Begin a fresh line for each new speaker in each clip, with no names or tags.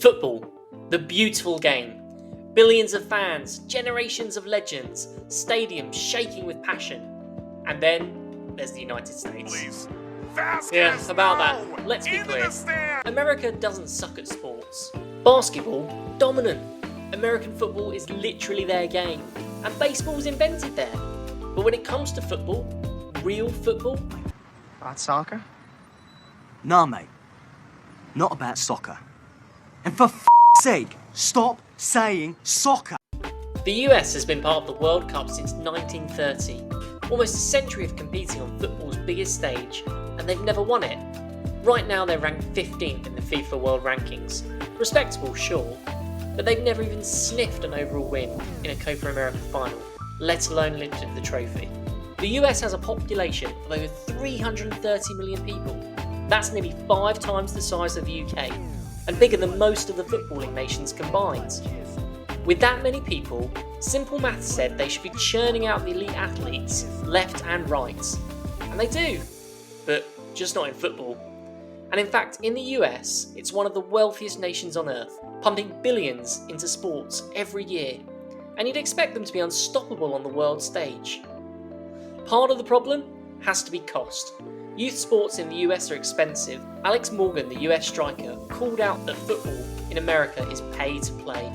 Football, the beautiful game. Billions of fans, generations of legends, stadiums shaking with passion. And then there's the United States. Yeah, about that. Let's be clear. America doesn't suck at sports. Basketball, dominant. American football is literally their game. And baseball was invented there. But when it comes to football, real football...
About soccer?
Nah, mate. Not about soccer. And for sake, stop saying soccer.
The US has been part of the World Cup since 1930. Almost a century of competing on football's biggest stage, and they've never won it. Right now they're ranked 15th in the FIFA World Rankings. Respectable, sure, but they've never even sniffed an overall win in a Copa América final, let alone lifted the trophy. The US has a population of over 330 million people. That's nearly 5 times the size of the UK, and bigger than most of the footballing nations combined. With that many people, simple maths said they should be churning out the elite athletes left and right. And they do, but just not in football. And in fact, in the US, it's one of the wealthiest nations on earth, pumping billions into sports every year. And you'd expect them to be unstoppable on the world stage. Part of the problem has to be cost. Youth sports in the US are expensive. Alex Morgan, the US striker, called out that football in America is pay to play,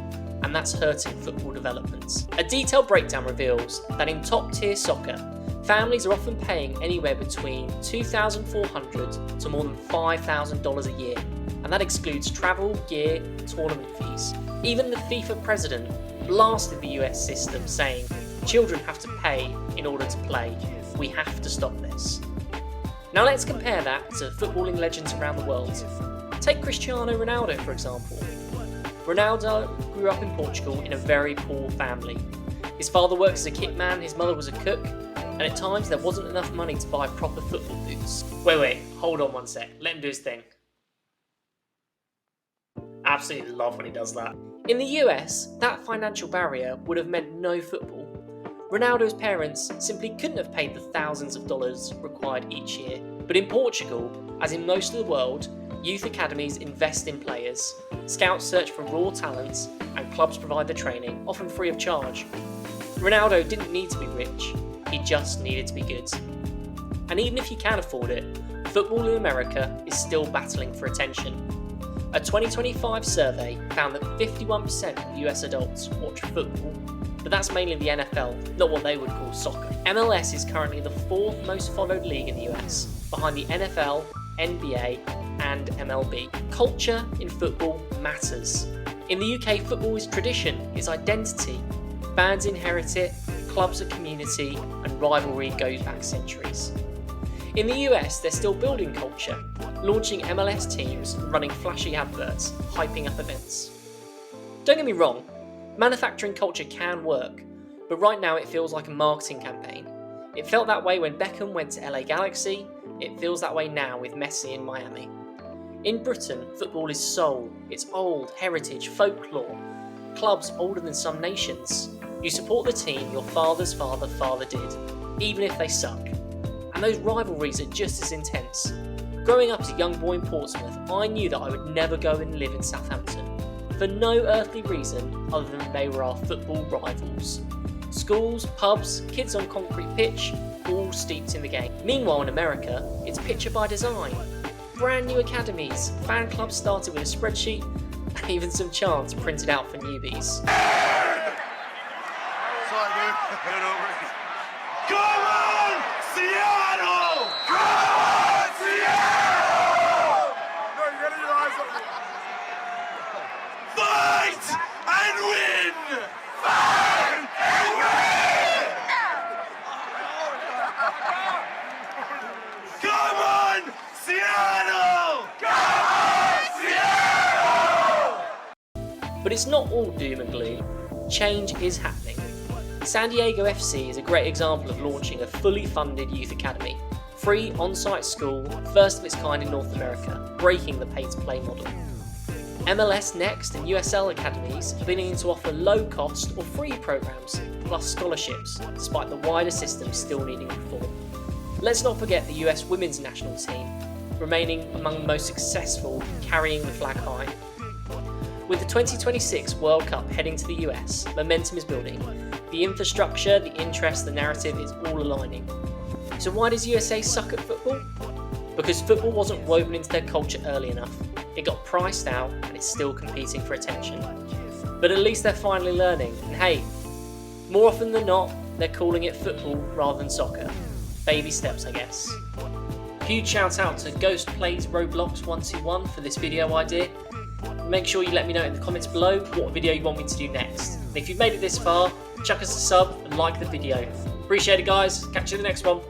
and that's hurting football developments. A detailed breakdown reveals that in top-tier soccer, families are often paying anywhere between $2,400 to more than $5,000 a year, and that excludes travel, gear, and tournament fees. Even the FIFA president blasted the US system, saying, "Children have to pay in order to play. We have to stop this." Now let's compare that to footballing legends around the world. Take Cristiano Ronaldo, for example. Ronaldo grew up in Portugal in a very poor family. His father worked as a kit man, his mother was a cook, and at times there wasn't enough money to buy proper football boots. Wait, hold on one sec, let him do his thing. Absolutely love when he does that. In the US, that financial barrier would have meant no football. Ronaldo's parents simply couldn't have paid the thousands of dollars required each year. But in Portugal, as in most of the world, youth academies invest in players, scouts search for raw talents, and clubs provide the training, often free of charge. Ronaldo didn't need to be rich, he just needed to be good. And even if you can afford it, football in America is still battling for attention. A 2025 survey found that 51% of US adults watch football, but that's mainly the NFL, not what they would call soccer. MLS is currently the 4th most followed league in the US, behind the NFL, NBA, and MLB. Culture in football matters. In the UK, football is tradition, it's identity. Fans inherit it, clubs are community, and rivalry goes back centuries. In the US, they're still building culture, launching MLS teams, running flashy adverts, hyping up events. Don't get me wrong, manufacturing culture can work, but right now it feels like a marketing campaign. It felt that way when Beckham went to LA Galaxy, it feels that way now with Messi in Miami. In Britain, football is soul, it's old, heritage, folklore. Clubs older than some nations. You support the team your father's father did, even if they suck. And those rivalries are just as intense. Growing up as a young boy in Portsmouth, I knew that I would never go and live in Southampton, for no earthly reason other than they were our football rivals. Schools, pubs, kids on concrete pitch, all steeped in the game. Meanwhile in America, it's picture by design. Brand new academies, fan clubs started with a spreadsheet, and even some chants printed out for newbies.
Sorry, dude. Get over it. Come on, Seattle! Come on, Seattle! No, you gotta your eyes up. Fight and win! Fight and win! Come on, Seattle! Come on, Seattle!
But it's not all doom and gloom. Change is happening. San Diego FC is a great example of launching a fully funded youth academy. Free on-site school, first of its kind in North America, breaking the pay-to-play model. MLS Next and USL academies are beginning to offer low-cost or free programs, plus scholarships, despite the wider system still needing reform. Let's not forget the US women's national team, remaining among the most successful, carrying the flag high. With the 2026 World Cup heading to the US, momentum is building. The infrastructure, the interest, the narrative is all aligning. So why does USA suck at football? Because football wasn't woven into their culture early enough. It got priced out and it's still competing for attention. But at least they're finally learning, and hey, more often than not, they're calling it football rather than soccer. Baby steps, I guess. Huge shout out to Ghost Plays Roblox 121 for this video idea. Make sure you let me know in the comments below what video you want me to do next. And if you've made it this far, chuck us a sub and like the video. Appreciate it guys, catch you in the next one.